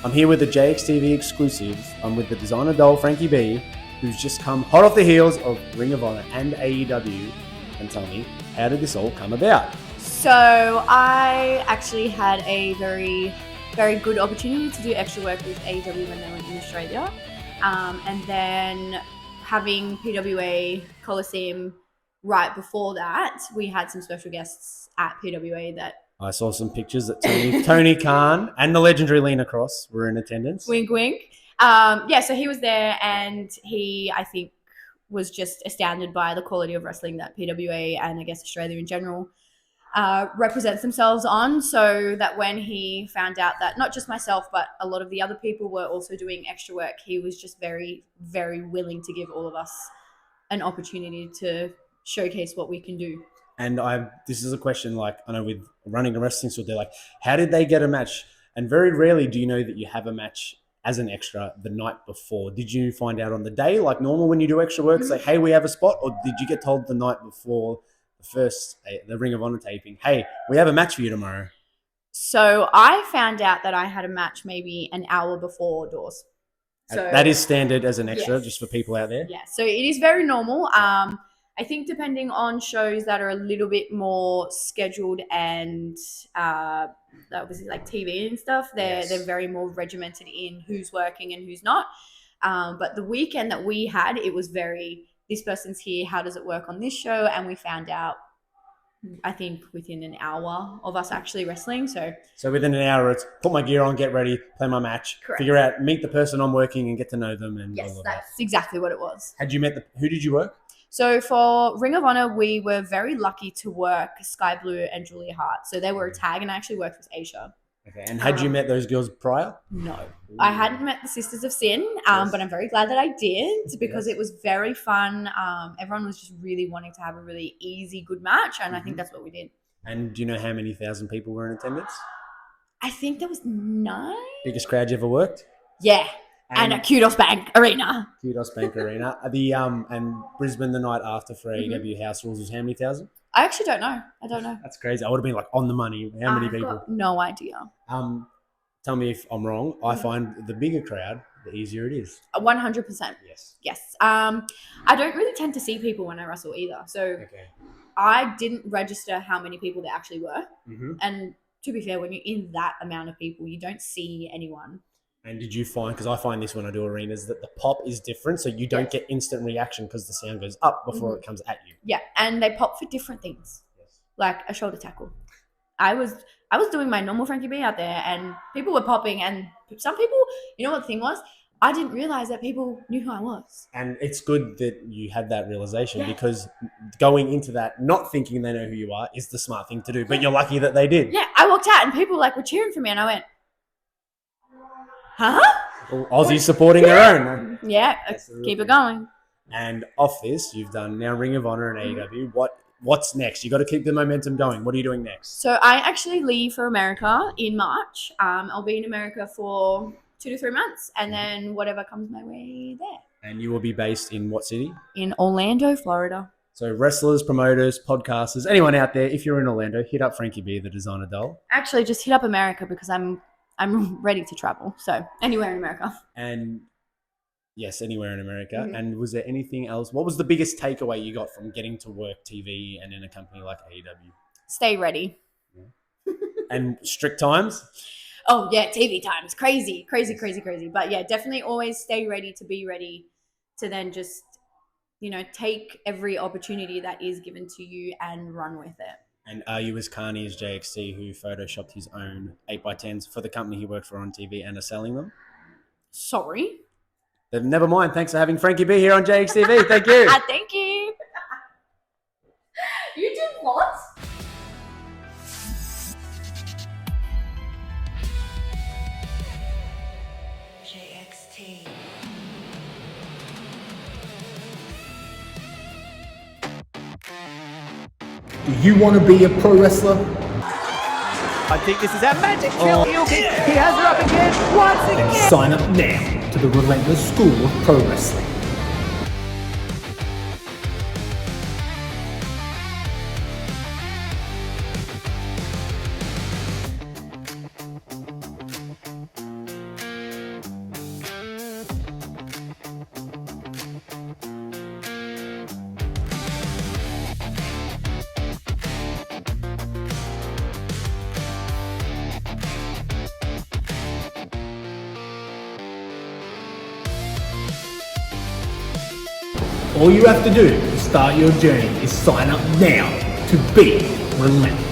I'm here with the JXT exclusives. I'm with the designer doll, Frankie B, who's just come hot off the heels of Ring of Honor and AEW. And tell me, how did this all come about? So I actually had a very, very good opportunity to do extra work with AEW when they were in Australia. And then having PWA Colosseum right before that, we had some special guests at PWA that I saw some pictures that Tony Khan and the legendary Lena Cross were in attendance. Wink, wink. So he was there, and he, I think, was just astounded by the quality of wrestling that PWA and I guess Australia in general represents themselves on. So that when he found out that not just myself, but a lot of the other people were also doing extra work, he was just very, very willing to give all of us an opportunity to showcase what we can do. And this is a question, like, I know with running a wrestling store, they're like, how did they get a match? And very rarely do you know that you have a match as an extra the night before. Did you find out on the day, like normal when you do extra work, say, hey, we have a spot? Or did you get told the night before the Ring of Honor taping, hey, we have a match for you tomorrow? So I found out that I had a match maybe an hour before doors. So that is standard as an extra, yes. Just for people out there? Yeah, so it is very normal. I think depending on shows that are a little bit more scheduled and obviously like TV and stuff, they're very more regimented in who's working and who's not. But the weekend that we had, it was very, this person's here, how does it work on this show? And we found out, I think, within an hour of us actually wrestling. So within an hour, it's put my gear on, get ready, play my match, correct. Figure out, meet the person I'm working and get to know them. And yes, that's exactly what it was. Who did you work? So for Ring of Honor, we were very lucky to work Sky Blue and Julia Hart. So they were a tag, and I actually worked with Asia. Okay, and had you met those girls prior? No. Ooh. I hadn't met the Sisters of Sin, but I'm very glad that I did because it was very fun. Everyone was just really wanting to have a really easy, good match, and I think that's what we did. And do you know how many thousand people were in attendance? I think there was 9. Biggest crowd you ever worked? Yeah. And a Kudos Bank Arena. Kudos Bank Arena. And Brisbane the night after for AEW House Rules was how many thousand? I actually don't know. I don't know. That's crazy. I would have been like on the money. How many people? Got no idea. Tell me if I'm wrong. I find the bigger crowd, the easier it is. 100%. Yes. I don't really tend to see people when I wrestle either. So I didn't register how many people there actually were. Mm-hmm. And to be fair, when you're in that amount of people, you don't see anyone. And did you find, because I find this when I do arenas, that the pop is different, so you don't get instant reaction because the sound goes up before it comes at you. Yeah, and they pop for different things, like a shoulder tackle. I was doing my normal Frankie B out there, and people were popping, and some people, you know what the thing was? I didn't realize that people knew who I was. And it's good that you had that realization because going into that, not thinking they know who you are, is the smart thing to do. But you're lucky that they did. Yeah, I walked out, and people were cheering for me, and I went, huh? Well, Aussies supporting their own. Yeah, keep it going. And off this, you've done now Ring of Honor and AEW. What's next? You got to keep the momentum going. What are you doing next? So I actually leave for America in March. I'll be in America for 2 to 3 months, and then whatever comes my way there. And you will be based in what city? In Orlando, Florida. So wrestlers, promoters, podcasters, anyone out there, if you're in Orlando, hit up Frankie B, the designer doll. Actually, just hit up America because I'm ready to travel. So anywhere in America. And yes, anywhere in America. Mm-hmm. And was there anything else? What was the biggest takeaway you got from getting to work TV and in a company like AEW? Stay ready. Yeah. And strict times? Oh yeah, TV times. Crazy. But yeah, definitely always stay ready to be ready to then just, take every opportunity that is given to you and run with it. And are you as carny as JXT, who photoshopped his own 8x10s for the company he worked for on TV and are selling them? Sorry? Never mind. Thanks for having Frankie B here on JXTV. Thank you. Thank you. You did what? JXT. Do you want to be a pro wrestler? I think this is our magic kill. He has her up again, once again. Sign up now to the Relentless School of Pro Wrestling. All you have to do to start your journey is sign up now to be Relentless.